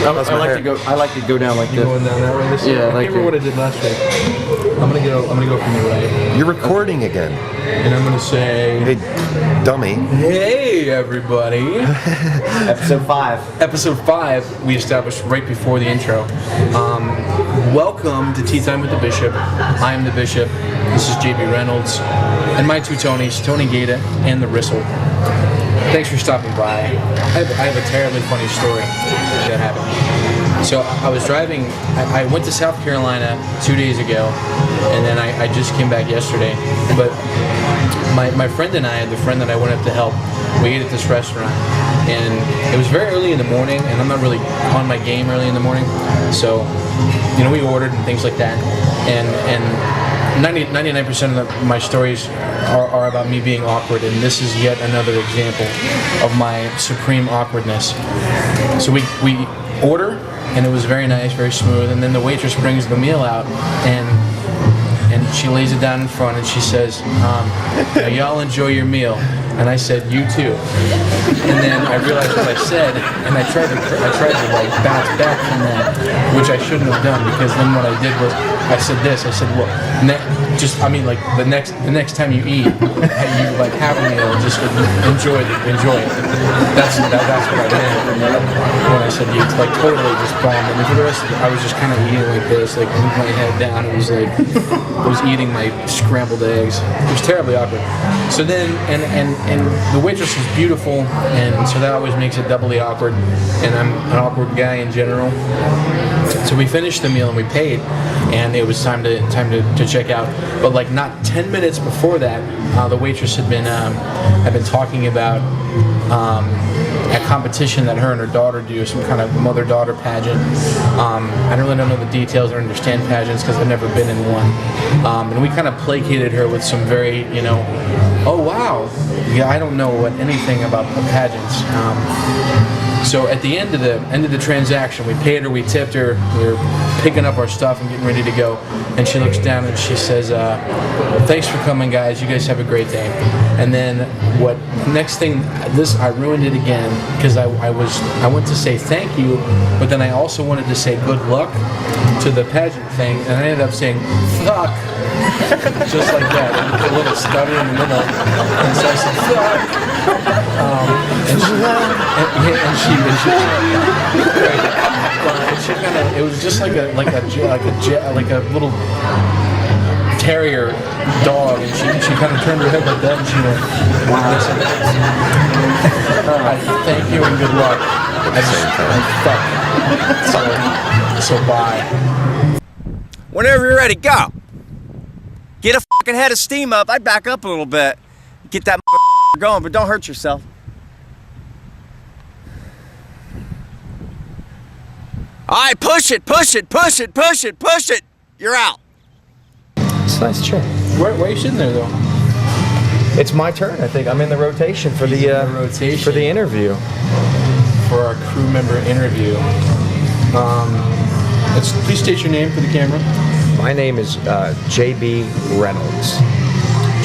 I like to go down like this. Going down that way. This Yeah, I can't remember what I did last week. I'm gonna go from the right. You're recording again. And I'm gonna say, Hey, dummy. hey everybody. Episode 5. Episode 5 we established right before the intro. Welcome to Tea Time with the Bishop. I am the Bishop. This is JB Reynolds. And my two Tonys, Tony Gaeta and the Ristle. Thanks for stopping by. I have a terribly funny story that happened. So I was driving, I went to South Carolina 2 days ago, and then I just came back yesterday. But my friend and I, the friend that I went up to help, we ate at this restaurant. And it was very early in the morning, and I'm not really on my game early in the morning. So, we ordered and things like that. And 99% of my stories are about me being awkward, and this is yet another example of my supreme awkwardness. So we order, and it was very nice, very smooth, and then the waitress brings the meal out, and she lays it down in front, and she says, now y'all enjoy your meal. And I said, you too. And then I realized what I said, and I tried to like bounce back from that, which I shouldn't have done, because then what I did was I said this. I said, well, the next time you eat, you like have a meal, just enjoy it. That's what I meant when I said you like totally just bombed. And for the rest of it, I was just kind of eating like this, like with my head down. It was like I was eating my scrambled eggs. It was terribly awkward. So then and the waitress was beautiful, and so that always makes it doubly awkward. And I'm an awkward guy in general. So we finished the meal and we paid, and it was time to check out. But like not 10 minutes before that, the waitress had been talking about a competition that her and her daughter do, some kind of mother-daughter pageant. I really don't know the details or understand pageants because I've never been in one. And we kind of placated her with some very, oh wow, yeah, I don't know anything about pageants. So at the end of the transaction, we paid her, we tipped her, we were picking up our stuff and getting ready to go, and she looks down and she says, thanks for coming, guys, you guys have a great day. And then next thing, I ruined it again, because I went to say thank you, but then I also wanted to say good luck to the pageant thing, and I ended up saying fuck, just like that, a little stutter in the middle, and so I said fuck. She kind of, it was just like a little terrier dog, and she kind of turned her head like that, and she went, wow. Thank you and good luck. Fuck. So bye. Whenever you're ready, go. Get a fucking head of steam up. I'd back up a little bit. Get that going, but don't hurt yourself. All right, push it. You're out. It's a nice chair. Why are you sitting there, though? It's my turn, I think. I'm in the rotation for the interview. For our crew member interview. Please state your name for the camera. My name is JB Reynolds.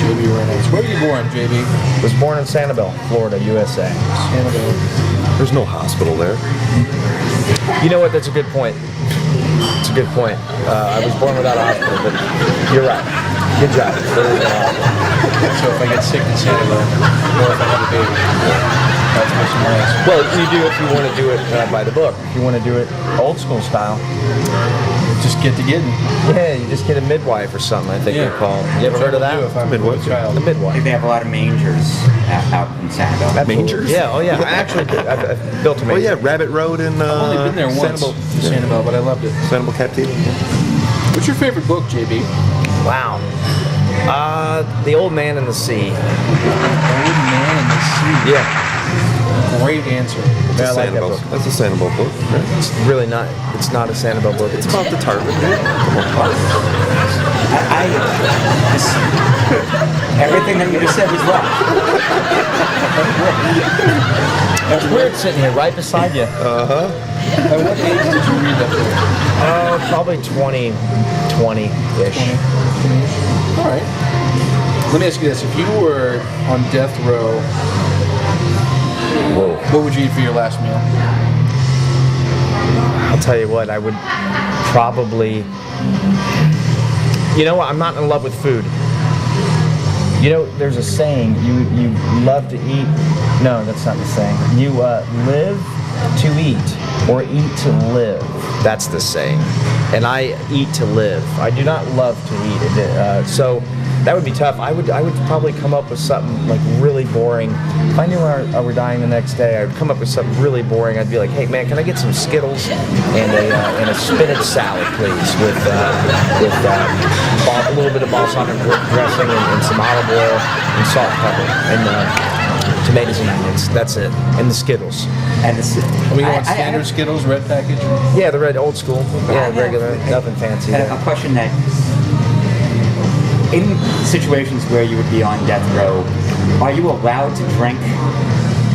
JB Reynolds. Where were you born, JB? Was born in Sanibel, Florida, USA. Sanibel. There's no hospital there. You know what? That's a good point. It's a good point. I was born without a hospital, but you're right. Good job. So if I get sick in Sanibel, or if I have a baby, that's my surprise. Well, you do if you want to do it by the book. If you want to do it old school style. Just get to getting. Yeah, you just get a midwife or something, I think they're called. You ever heard of that? If I'm a midwife child. The midwife. I think they have a lot of mangers out in Sanibel. Mangers? Yeah, oh yeah. I actually I've built a manger. Oh yeah, Rabbit Road in I've only been there once to Sanibel, but I loved it. Sanibel Captivity. What's your favorite book, JB? Wow. The Old Man in the Sea. Old Man in the Sea. Yeah. Great answer. That's a Sanibel book, right? It's really not. It's not a Sanibel book. It's about the tarpon. Everything that you just said was wrong. It's weird sitting here right beside you. At what age did you read that book? Probably 20-ish. All right. Let me ask you this: if you were on death row, what would you eat for your last meal? I'll tell you what, I would probably. You know what? I'm not in love with food. You know, there's a saying. You love to eat. No, that's not the saying. You live to eat, or eat to live. That's the saying. And I eat to live. I do not love to eat. So that would be tough. I would probably come up with something like really boring. If I knew I were dying the next day, I would come up with something really boring. I'd be like, hey man, can I get some Skittles and a spinach salad, please, with a little bit of balsamic dressing and some olive oil and salt and pepper and tomatoes and onions. That's it. And the Skittles. And the, Are we going standard Skittles, red package? Yeah, the red old school. Yeah, regular, nothing fancy. a question that, in situations where you would be on death row, are you allowed to drink?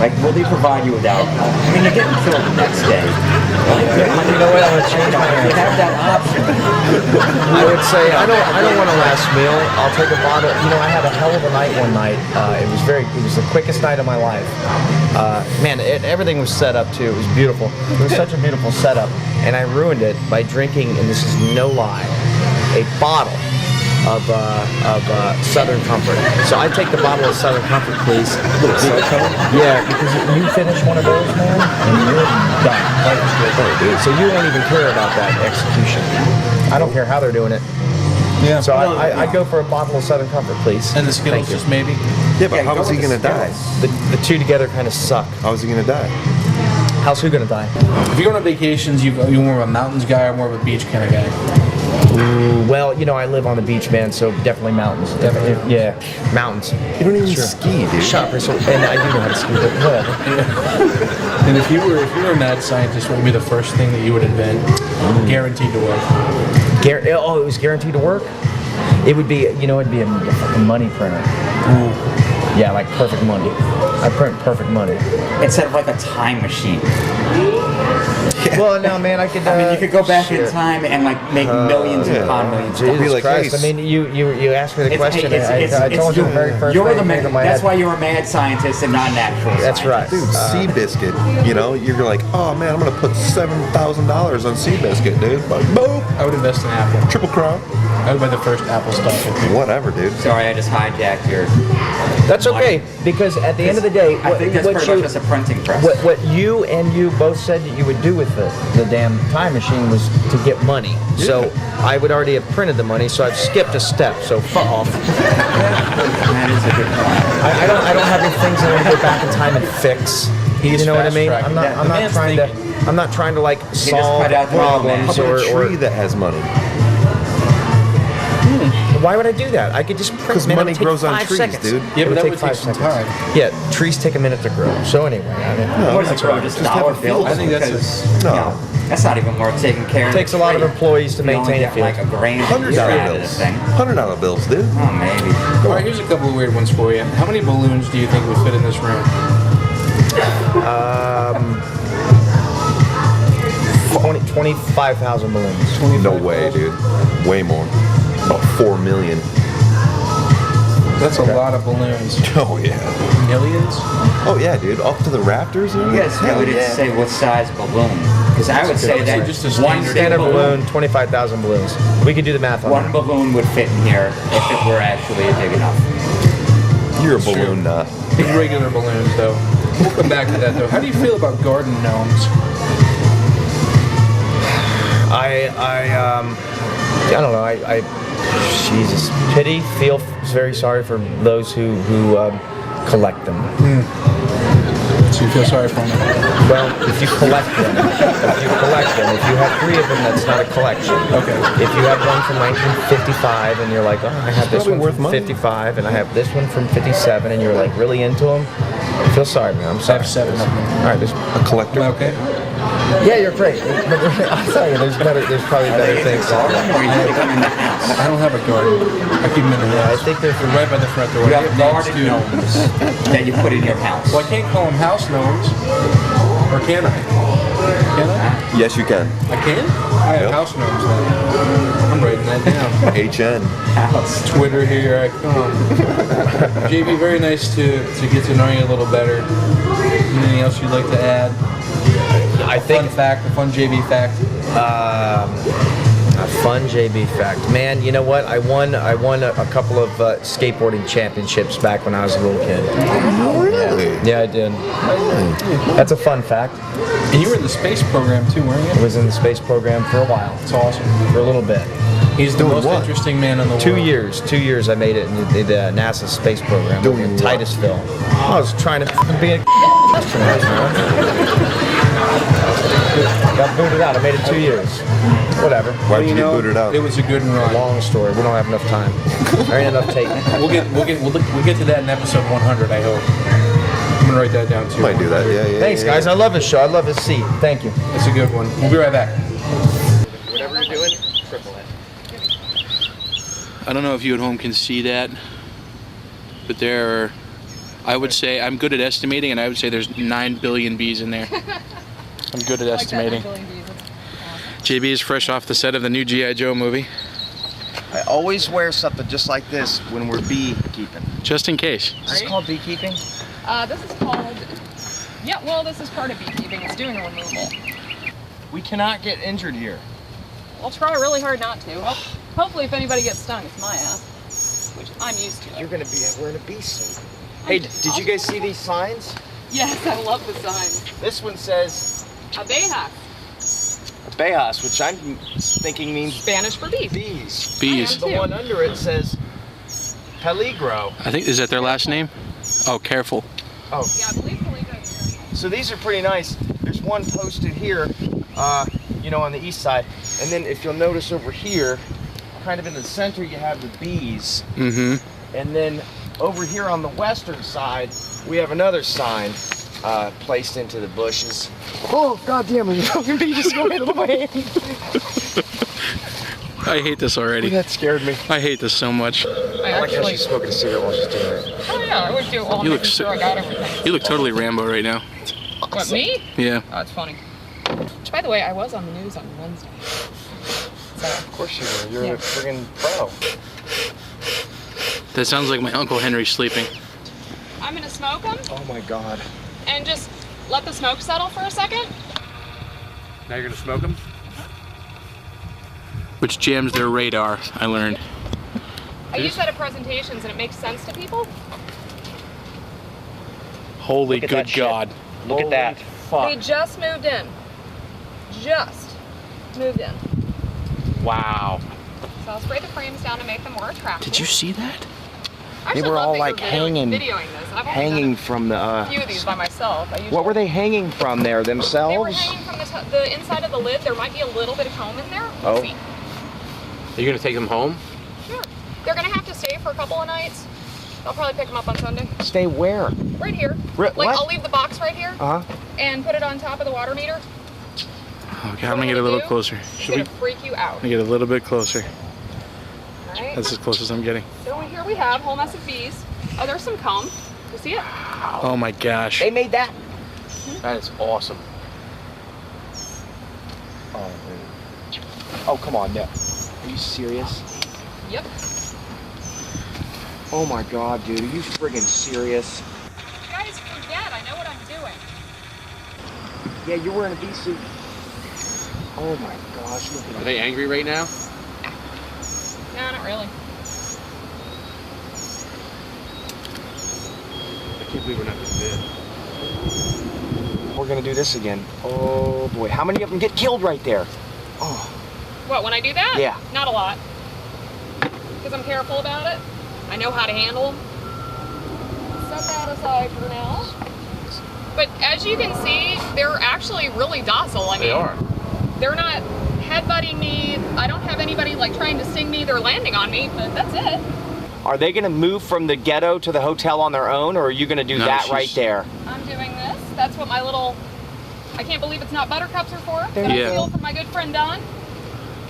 Like, will they provide you with alcohol? I mean, you're getting killed the next day. You know what? I'm gonna change my You answer. have that option. I would say I don't want a last meal. I'll take a bottle. You know, I had a hell of a night one night. It was the quickest night of my life. Man, everything was set up too. It was beautiful. It was such a beautiful setup, and I ruined it by drinking. And this is no lie, a bottle of Southern Comfort. So I take the bottle of Southern Comfort, please. Yeah, because you finish one of those, man, and you're done. So you won't even care about that execution. I don't care how they're doing it. Yeah. So I go for a bottle of Southern Comfort, please. And the Skittles, Thank you. just maybe? Yeah, but Yeah, how go is he with gonna the die? The two together kind of suck. How is he gonna die? How's who gonna die? If you're going on vacations, you're more of a mountains guy or more of a beach kind of guy? Well, you know, I live on the beach, man, so definitely mountains. Yeah, mountains. You don't even ski, dude. Shut up, and I do know how to ski, but whatever. And if you were a mad scientist, what would be the first thing that you would invent? Guaranteed to work. It was guaranteed to work? It would be, you know, it'd be a fucking money printer. Yeah, like perfect money. I print perfect money. Instead of like a time machine. Well, no, man, I could. I mean, you could go back in time and like make millions upon millions. It'd be Jesus like, Christ! hey, I mean, you asked me the question. I told you the very first You're thing the that came to man. my That's head. why you're a mad scientist and not an actual That's right. scientist. dude, Seabiscuit. You know, you're like, oh man, I'm gonna put $7,000 on Seabiscuit, dude. Like, boom, I would invest in Apple. triple crown. I would buy the first Apple stock. I think. Whatever, dude. Sorry, I just hijacked your. That's okay, because at the end of the day, I think that's pretty much just a printing press. what you and you both said that you would do with the damn time machine was to get money. So I would already have printed the money, so I've skipped a step. So fuck off. That is a good point. I don't have any things that I want to go back in time and fix. He's You know what I mean? fast-tracking. I'm not trying to like solve cut out the problems How about a or tree that has money? why would I do that? I could just print. Because man, it money would take grows on 5 trees, seconds. dude. Yeah, but that take would take 5 some seconds. time. Yeah, trees take a minute to grow. So anyway, What is it, bro? Just Just have dollar a field. bills? I think that's Because, No. you know, that's not even worth taking care of. It takes a lot of employees to You only maintain a get field. like a grand a $100 year out of bills. this thing. $100 bills, dude. Oh, maybe. All right, here's a couple of weird ones for you. How many balloons do you think would fit in this room? 25,000 balloons. No way, dude. Way more. About 4 million. That's a lot of balloons. Oh yeah. Millions? Oh yeah, dude. Up to the rafters. You guys know we didn't say what size balloon. Because I would say that Just a one standard Standard big balloon, 25,000 balloons. We could do the math on one that. balloon would fit in here if it were actually big enough. You're a True. balloon nut. Big regular balloons, though. We'll come back to that, though. How do you feel about garden gnomes? I don't know. Jesus, feel very sorry for those who collect them. So you feel sorry for me? Well, if you collect them, if you have 3 of them, that's not a collection. Okay. If you have one from 1955 and you're like, oh, I have this probably one worth from money. 55 and I have this one from 57 and you're like really into them, I feel sorry, man. I'm I sorry. have 7 of them. All right, A collector. Am I okay? yeah, you're great. But I'll tell you, there's probably better things. Or you take them in the house. I don't have a garden. I keep them in the Yeah, I house. think they're They're right by the front door. You I have names, garden too. gnomes that you put in your house. Well, I can't call them house gnomes. Or can I? Can I? Yes, you can. I can? I have Yep. house gnomes now. I'm writing that down. HN. House. Twitter, here I come. JB, very nice to get to know you a little better. Anything else you'd like to add? I A think fun fact, a fun JB fact. A fun JB fact, man. You know what? I won a couple of skateboarding championships back when I was a little kid. Really? Yeah, I did. That's a fun fact. And you were in the space program too, weren't I you? was in the space program for a while. It's awesome. For a little bit. He's the most interesting man in the world. 2 years. 2 years I made it in the NASA space program in Titusville. I was trying to be a astronaut, man. Got booted out. I made it 2 years. Whatever. Why'd you get booted out? It was a good run. Long story. We don't have enough time. There ain't enough tape. We'll get to that in episode 100. I hope. I'm gonna write that down too. Might do that. Yeah. Thanks, guys. I love this show. I love this seat. Thank you. That's a good one. We'll be right back. Whatever you're doing, triple it. I don't know if you at home can see that, but there are, I would say, I'm good at estimating, and I would say there's 9 billion bees in there. I'm good at estimating. JB is fresh off the set of the new G.I. Joe movie. I always wear something just like this when we're beekeeping. Just in case. Is this called beekeeping? This is called, yeah, well, this is part of beekeeping. It's doing a removal. We cannot get injured here. I'll try really hard not to. Hopefully, if anybody gets stung, it's my ass, which I'm used to. You're gonna be wearing a bee suit. Hey, did you guys see these signs? Yes, I love the signs. This one says Abeja, Bejas, which I'm thinking means Spanish for bees. bees. Bees. And the one under it says peligro. I think, is that their last name? Oh, careful. Yeah, I believe Peligro. So these are pretty nice. There's one posted here, you know, on the east side. And then if you'll notice over here, kind of in the center, you have the bees. Mm-hmm. And then over here on the western side, we have another sign placed into the bushes. Oh, goddamn it, fucking bee just going out of my hand. I hate this already. That scared me. I hate this so much. I I like how actually, she's smoking a cigarette while she's doing it. oh yeah, I would do all You look making so- sure I got everything. You look totally Rambo right now. What, me? Yeah. Oh, it's funny. Which, by the way, I was on the news on Wednesday. So, Of course you were. You're Yeah. a friggin' pro. That sounds like my Uncle Henry sleeping. I'm gonna smoke them Oh my god. and just let the smoke settle for a second. Now you're gonna smoke them? Which jams their radar, I learned. I use that at presentations and it makes sense to people. Holy Look at good that shit. God. Look at that. They just moved in. Just moved in. Wow. So I'll spray the frames down to make them more attractive. Did you see that? I actually They were love all, that like, you're hanging- videoing this. I've only Hanging done from the, a few of these by myself. I usually, what were they hanging from there? They were Themselves? hanging from the inside of the lid. There might be a little bit of comb in there. Oh. Let's see. Are you gonna take them home? Sure. They're gonna have to stay for a couple of nights. I'll probably pick them up on Sunday. Stay where? Right here. What? I'll leave the box right here Uh-huh. and put it on top of the water meter. Okay, I'm gonna get a little closer. It's Should we? gonna freak you out. I'm gonna get a little bit closer. All right. That's as close as I'm getting. So here we have a whole mess of bees. Oh, there's some comb. You see it? Oh my gosh. They made that? That is awesome. Oh, dude. Oh, come on, no. Are you serious? Yep. Oh my god, dude. Are you friggin' serious? You guys forget. I know what I'm doing. Yeah, you're wearing a bee suit. Oh my gosh, look at Are that. they angry right now? No, not really. I can't believe we're not this bad. We're gonna do this again. Oh boy. How many of them get killed right there? Oh. What, when I do that? Yeah. Not a lot. Because I'm careful about it. I know how to handle them. Set that aside for now. But as you can see, they're actually really docile. I mean, They are. They're not headbutting me. I don't have anybody like trying to sting me. They're landing on me, but that's it. Are they gonna move from the ghetto to the hotel on their own, or are you gonna do No, that right she's- there? I'm doing this. That's what my little, I can't believe it's not buttercups are for. That I Yeah. steal from my good friend Don.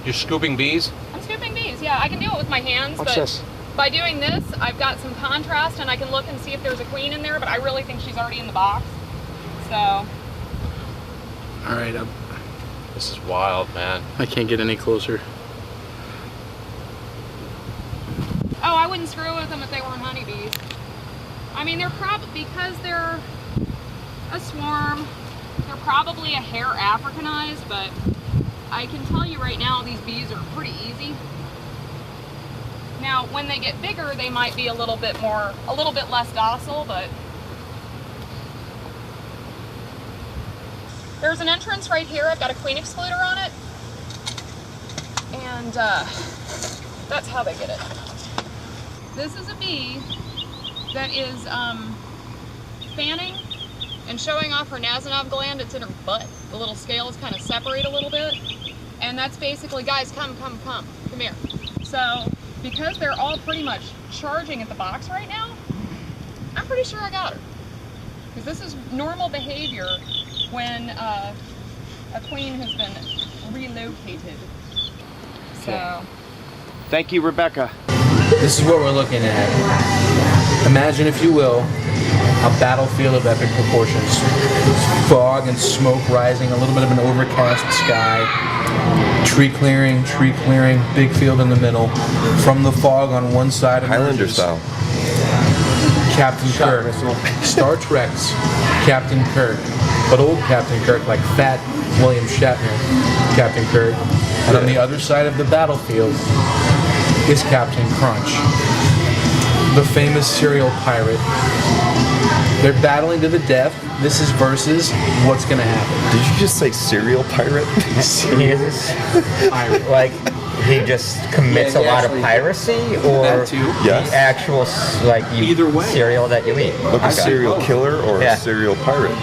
You're scooping bees? I'm scooping bees. Yeah, I can do it with my hands, Watch but this. by doing this, I've got some contrast and I can look and see if there's a queen in there, but I really think she's already in the box. So, All right, This is wild, man. I can't get any closer. oh, I wouldn't screw with them if they weren't honeybees. I mean, they're probably, because they're a swarm, they're probably a hair Africanized, but I can tell you right now, these bees are pretty easy. Now, when they get bigger, they might be a little bit less docile, but there's an entrance right here. I've got a queen excluder on it, and that's how they get it. This is a bee that is fanning and showing off her Nasanov gland. It's in her butt. The little scales kind of separate a little bit, and that's basically, guys, come here. So, because they're all pretty much charging at the box right now, I'm pretty sure I got her. Because this is normal behavior when a queen has been relocated. So. Thank you, Rebecca. This is what we're looking at. Imagine, if you will, a battlefield of epic proportions. Fog and smoke rising, a little bit of an overcast sky. Tree clearing, big field in the middle. From the fog on one side of Highlander style. Captain Kirk. Star Trek's Captain Kirk. But old Captain Kirk, like fat William Shatner Captain Kirk. And on the other side of the battlefield is Captain Crunch, the famous serial pirate. They're battling to the death. This is versus what's gonna happen. Did you just say serial pirate? He is pirate. Like, he just commits a lot of piracy, or That too. Yes. the actual, like, Either way. cereal that you eat? Like a serial killer or Yeah. a serial pirate?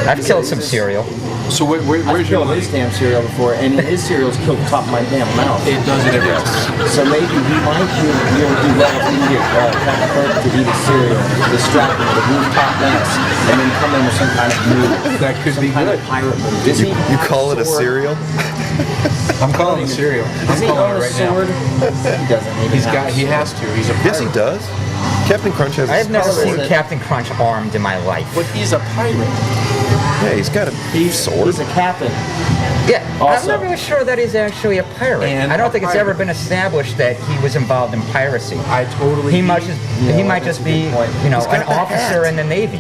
I've killed some cereal. So where's I've your killed his damn cereal before, and his cereal's killed the top of my damn mouth. It does it every time. So maybe he might do well if we can get Captain Kirk to eat a cereal, distract him with a rooftop mess, and then come in with some kind of move. That could be Kind good. of pirate move. Is he? You call it a cereal? I'm calling it cereal. Does I'm he calling own it a right now. sword? He doesn't. He has to. He's a pirate. Yes, he does. Captain Crunch has a I've never sword. seen Captain Crunch armed in my life. But he's a pirate. Yeah, he's got a sword. He's a captain. Yeah, I'm Also- not really sure that he's actually a pirate. And I don't a think it's pirate. ever been established that he was involved in piracy. I totally. He might just be, you know, got an the officer hat. in the Navy.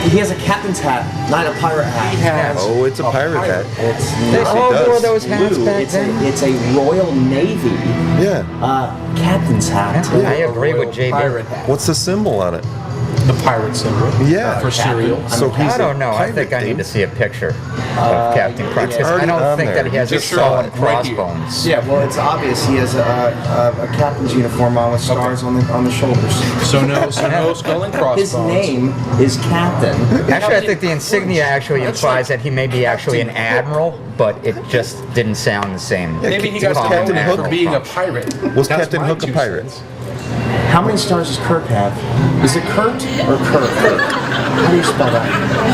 He has a captain's hat, not a pirate hat. He has. Oh, it's a pirate hat. It's Yes, he Oh, does. wore those hats blue. back It's then. a Royal Navy Yeah. captain's hat. Yeah, I agree with JB. Pirate hat. What's the symbol on it? The pirate symbol. Yeah. For cereal. So he's I don't know. I a think I pirate, need to dude. see a picture of Captain Crunch, because I already don't on think there. that he has a Picture skull on and it, right here. crossbones. Yeah, well, it's obvious he has a captain's uniform on with stars on the shoulders. So no skull and crossbones. His name is Captain. Actually, I think the insignia actually implies that he may be actually an admiral, but it just didn't sound the same. Maybe he Was got Captain Captain Hook for being a pirate. Was That's Captain my Hook a 2 pirate? cents. How many stars does Kirk have? Is it Kurt or Kirk? How do you spell that?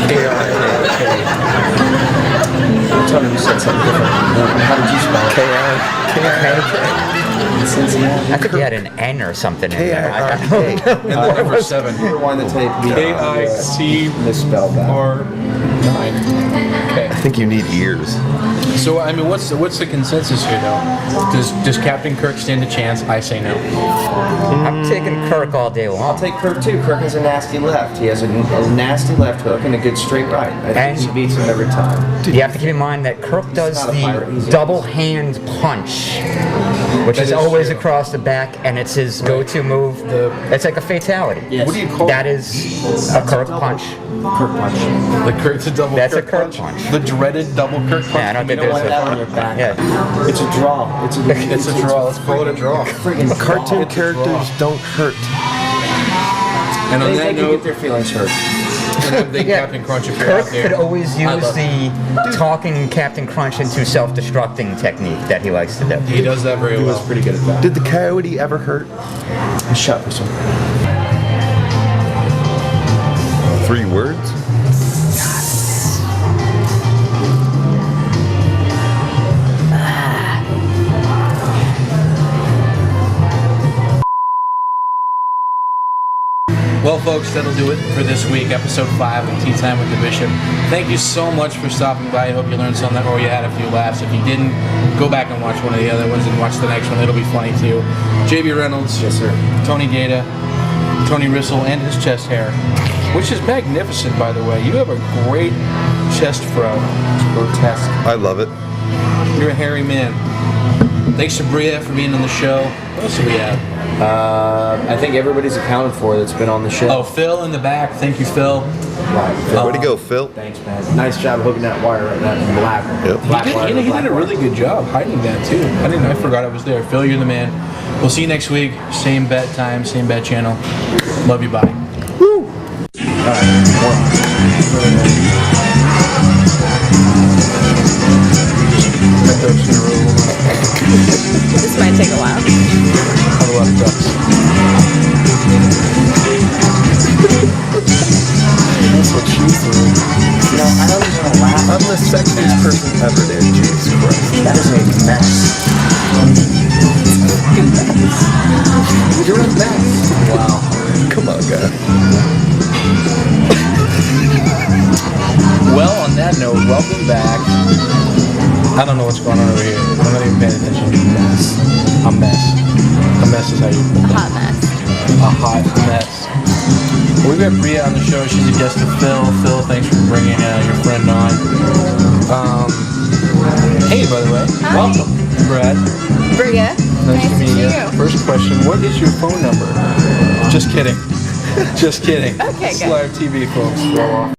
K-R-K. Tell me you said something different. How did you spell it? Cincinnati. I think he had an N or something in there. I don't K-I-R-K. know. And the number 7. You were one to take K-I-C-R-9. misspelled that. Okay. I think you need ears. So I mean, what's the consensus here, though? Does Captain Kirk stand a chance? I say no. I'm taking Kirk all day long. I'll take Kirk too. Kirk has a nasty left. He has a nasty left hook and a good straight right. I think he beats him every time. You have to keep in mind that Kirk does not a pirate, he's the a- double hand punch, which That is is always true. across the back, and it's his go-to move. It's like a fatality. Yes. What do you call That is a Kirk punch. Kirk punch. the double That's a Kirk Kirk punch? punch. The dreaded double Kirk punch? Yeah, I don't think You don't there's want that on a. your back. Yeah. It's a draw. It's a draw. Let's call it a draw. Friggin' Cartoon draw. characters don't hurt. And on They that can get note, their feelings hurt. I think Yeah. Captain Crunch, if you're out Kirk there, could always I use love the talking Captain Crunch into self-destructing technique that he likes to do. He does that very well. Pretty good at that. Did the coyote ever hurt? Shut this one. 3 words? Well, folks, that'll do it for this week, episode 5 of Tea Time with the Bishop. Thank you so much for stopping by. I hope you learned something or you had a few laughs. If you didn't, go back and watch one of the other ones and watch the next one. It'll be funny too. JB Reynolds, Yes, sir. Tony Gaeta, Tony Rissell, and his chest hair, which is magnificent, by the way. You have a great chest fro. Grotesque. I love it. You're a hairy man. Thanks to Bria for being on the show. What else do we have? I think everybody's accounted for that's been on the show. Oh, Phil in the back. Thank you, Phil. Way to go, Phil. Thanks, man. Nice job hooking that wire up, that black. Yep. black He wire, did, he black did a wire. really good job hiding that too. I forgot it was there. Phil, you're the man. We'll see you next week. Same bet time, same bet channel. Love you. Bye. This might take a while. Have a lot of ducks. That's what she's doing. You know, I don't even want to laugh. I'm the sexiest person ever, dude. Jesus Christ. That is a mess. You're a mess. Wow. Come on, guy. Well, on that note, welcome back. I don't know what's going on over here. I'm not even paying attention. A mess. A mess is how you put A it. hot mess. A hot mess. We've got Bria on the show. She's a guest of Phil. Phil, thanks for bringing your friend on. Hey, by the way, Hi. welcome, Brad. Bria. Nice to meet you. First question: what is your phone number? Just kidding. Just kidding. Okay, It's good. live TV, folks.